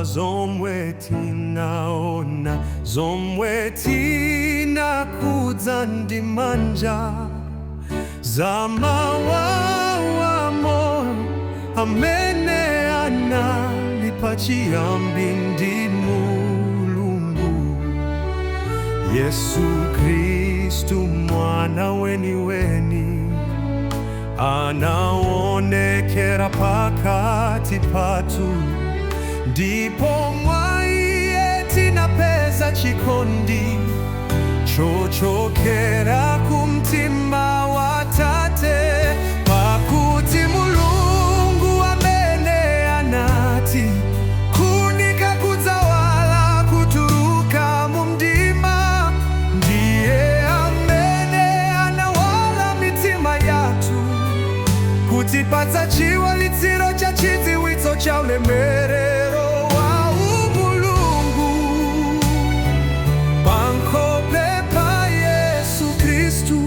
zomwe tinaona, zomwe tinakudza ndi manja zamawawa moyo amene analipa chiyambi ndi Mulungu. Yesu Kristu mwana weniweni anaonekera pakati patu, ndipo mwa iye tinapeza chikondi chochokera kumtima wa Tate. Pakuti Mulungu amene anati kunika kudzawala kutuluka mu mdima, ndiye amene anawala mitima yathu kutipatsa chiwalitsiro cha chidziwitso cha ulemerero wa umulungu pankhope pa Yesu Kristu.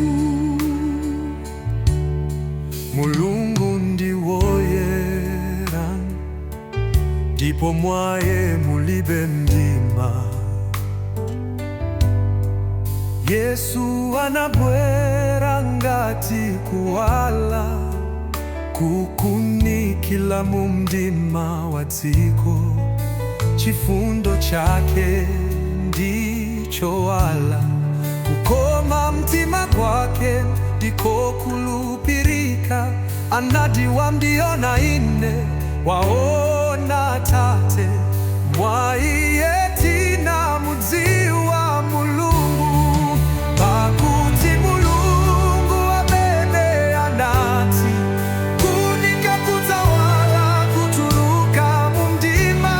Mulungu ndi woyera, ndipo mwaye mulibe mdima. Yesu anabwera ngati kuwala kukunikila mu mdima wa dziko. Chifundo chake ndicho wala, kukoma mtima kwake ndiko kulupirika. Anati wamdiona ine waona Tate, mwa iye tinamudziwa Mulungu. Pakuti Mulungu amene anati kunika kudzawala kutuluka mu mdima,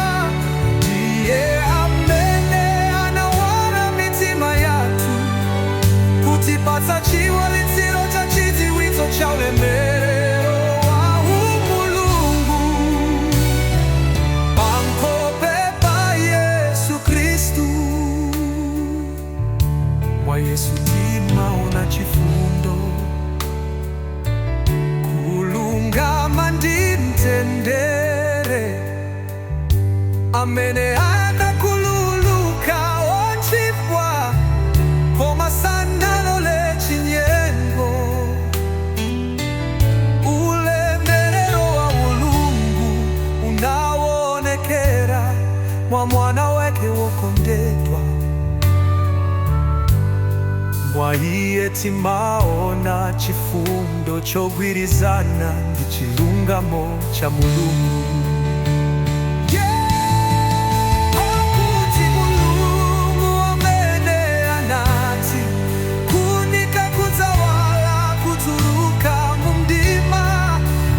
ndiye amene anawala mitima yathu kutipatsa chiwalitsiro cha chidziwitso cha ulemerero wa umulungu pankhope pa Yesu Kristu. Mwa Yesu timaona chifundo, kulungama ndi mtendere, amene anakhululuka ochimwa koma sanalole chinyengo. Ulemerero wa Mulungu unaonekera mwa mwana wake wokondedwa. Mwa iye timaona chifundo chogwirizana ndi chilungamo cha Mulungu. Pakuti Mulungu amene anati kunika kudzawala kutuluka mu mdima,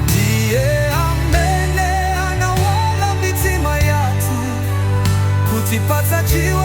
ndiye amene anawala mitima yathu kutipatsa chiwalitsiro